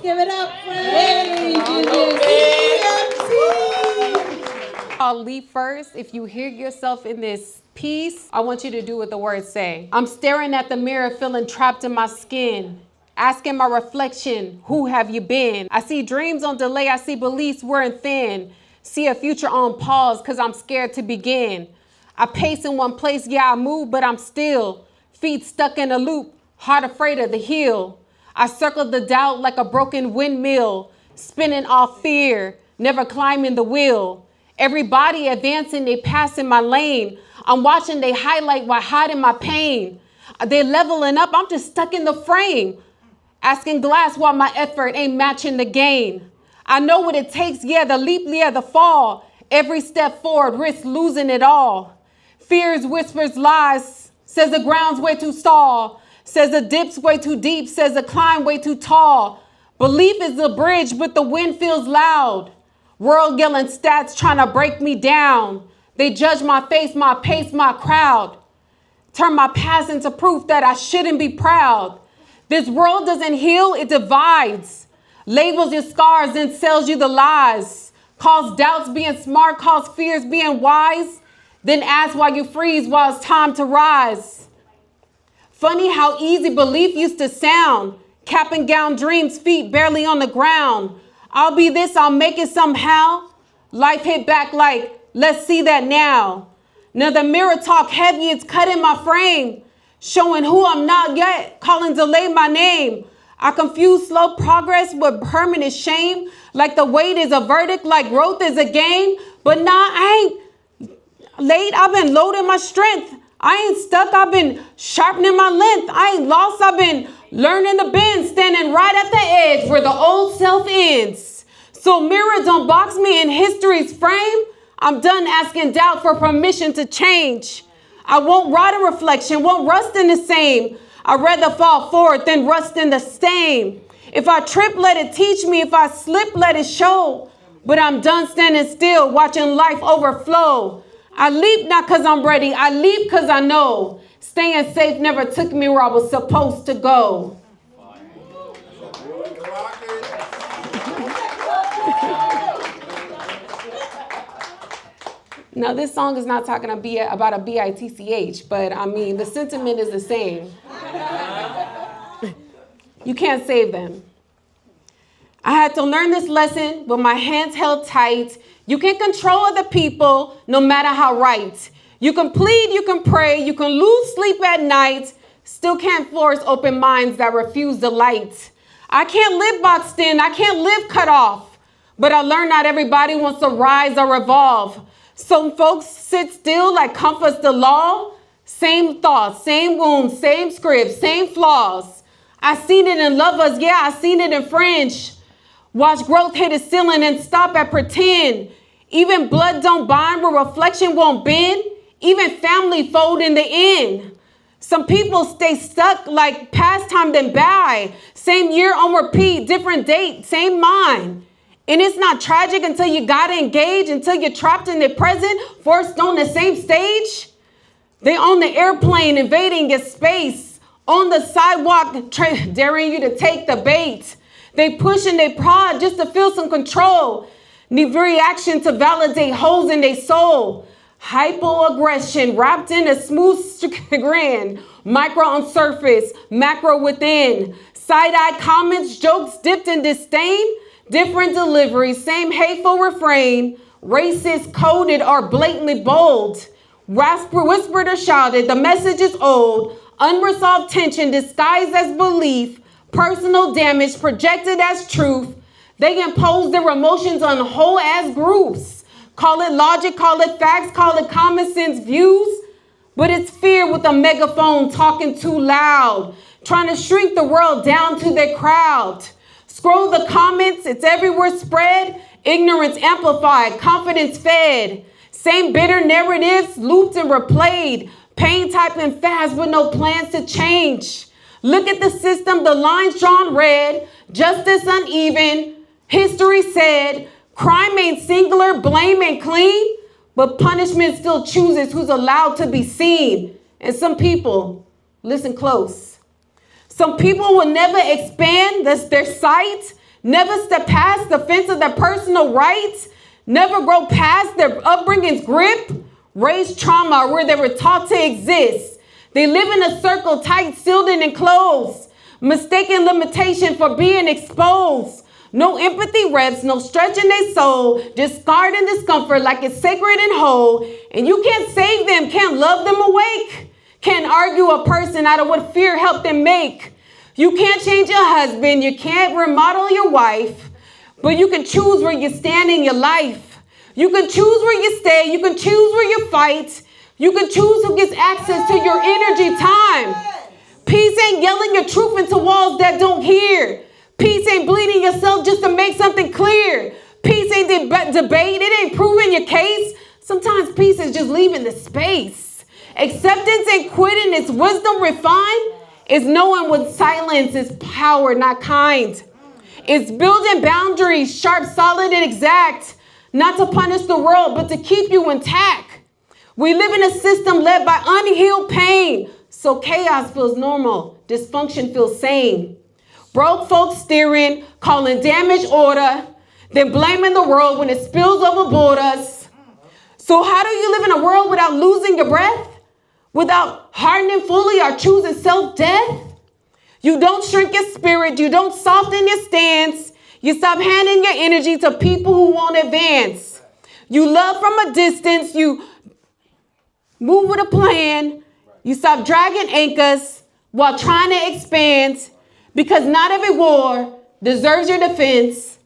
Give it up for Lady I'll lead first. If you hear yourself in this piece, I want you to do what the words say. I'm staring at the mirror, feeling trapped in my skin. Asking my reflection, who have you been? I see dreams on delay, I see beliefs wearing thin. See a future on pause, cause I'm scared to begin. I pace in one place, yeah, I move, but I'm still. Feet stuck in a loop, heart afraid of the heel. I circle the doubt like a broken windmill, spinning off fear, never climbing the wheel. Everybody advancing, they passing my lane. I'm watching, they highlight while hiding my pain. They leveling up, I'm just stuck in the frame. Asking glass while my effort ain't matching the gain. I know what it takes, yeah, the leap, yeah, the fall. Every step forward, risk losing it all. Fears, whispers, lies, says the ground's way too tall. Says the dip's way too deep, says the climb way too tall. Belief is the bridge, but the wind feels loud. World yelling stats trying to break me down. They judge my face, my pace, my crowd. Turn my past into proof that I shouldn't be proud. This world doesn't heal, it divides. Labels your scars and sells you the lies. Calls doubts being smart, calls fears being wise. Then ask why you freeze while it's time to rise. Funny how easy belief used to sound. Cap and gown dreams, feet barely on the ground. I'll be this, I'll make it somehow. Life hit back like, let's see that now. Now the mirror talk heavy, it's cutting my frame. Showing who I'm not yet, calling delay my name. I confuse slow progress with permanent shame. Like the wait is a verdict, like growth is a game. But nah, I ain't late, I've been loading my strength. I ain't stuck, I've been sharpening my length. I ain't lost, I've been learning the bend. Standing right at the edge where the old self ends. So mirror, don't box me in history's frame. I'm done asking doubt for permission to change. I won't rot in reflection, won't rust in the same. I'd rather fall forward than rust in the same. If I trip, let it teach me. If I slip, let it show. But I'm done standing still, watching life overflow. I leap not because I'm ready. I leap because I know. Staying safe never took me where I was supposed to go. Now, this song is not talking about a bitch, but I mean, the sentiment is the same. You can't save them. I had to learn this lesson with my hands held tight. You can control other people no matter how right. You can plead, you can pray, you can lose sleep at night. Still can't force open minds that refuse the light. I can't live boxed in, I can't live cut off. But I learned not everybody wants to rise or evolve. Some folks sit still like comforts the law. Same thoughts, same wounds, same scripts, same flaws. I seen it in lovers, yeah, I seen it in French. Watch growth hit a ceiling and stop at pretend. Even blood don't bind where reflection won't bend. Even family fold in the end. Some people stay stuck like past time then buy. Same year on repeat, different date, same mind. And it's not tragic until you gotta engage, until you're trapped in the present, forced on the same stage. They own the airplane, invading your space. On the sidewalk, daring you to take the bait. They push and they prod just to feel some control. Need reaction to validate holes in their soul. Hypoaggression wrapped in a smooth grin. Micro on surface, macro within. Side-eye comments, jokes dipped in disdain. Different delivery, same hateful refrain. Racist, coded, or blatantly bold. Whispered or shouted, the message is old. Unresolved tension disguised as belief. Personal damage projected as truth. They impose their emotions on whole as groups. Call it logic, call it facts, call it common sense views. But it's fear with a megaphone talking too loud. Trying to shrink the world down to their crowd. Scroll the comments, it's everywhere spread. Ignorance amplified, confidence fed. Same bitter narratives looped and replayed. Pain typing fast with no plans to change. Look at the system, the lines drawn red. Justice uneven, history said. Crime ain't singular, blame ain't clean. But punishment still chooses who's allowed to be seen. And some people, listen close. Some people will never expand their sight. never step past the fence of their personal rights, never grow past their upbringing's grip, raised trauma where they were taught to exist. They live in a circle tight, sealed and enclosed, mistaken limitation for being exposed. No empathy reps, no stretch in their soul, just scarred in discomfort like it's sacred and whole. And you can't save them, can't love them awake, can't argue a person out of what fear helped them make. You can't change your husband, you can't remodel your wife, but you can choose where you stand in your life. You can choose where you stay, you can choose where you fight. You can choose who gets access to your energy time. Peace ain't yelling your truth into walls that don't hear. Peace ain't bleeding yourself just to make something clear. Peace ain't debate, it ain't proving your case. Sometimes peace is just leaving the space. Acceptance ain't quitting, it's wisdom refined. It's knowing what silence is power, not kind. It's building boundaries, sharp, solid, and exact. Not to punish the world, but to keep you intact. We live in a system led by unhealed pain. So chaos feels normal, dysfunction feels sane. Broke folks steering, calling damage order, then blaming the world when it spills overboard us. So how do you live in a world without losing your breath? Without hardening fully or choosing self-death? You don't shrink your spirit, you don't soften your stance. You stop handing your energy to people who won't advance. You love from a distance, you move with a plan. You stop dragging anchors while trying to expand, because not every war deserves your defense.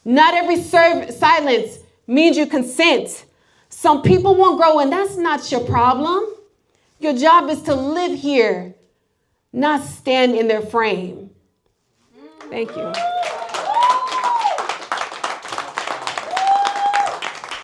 Not every silence means you consent. Some people won't grow, and that's not your problem. Your job is to live here, not stand in their frame. Thank you.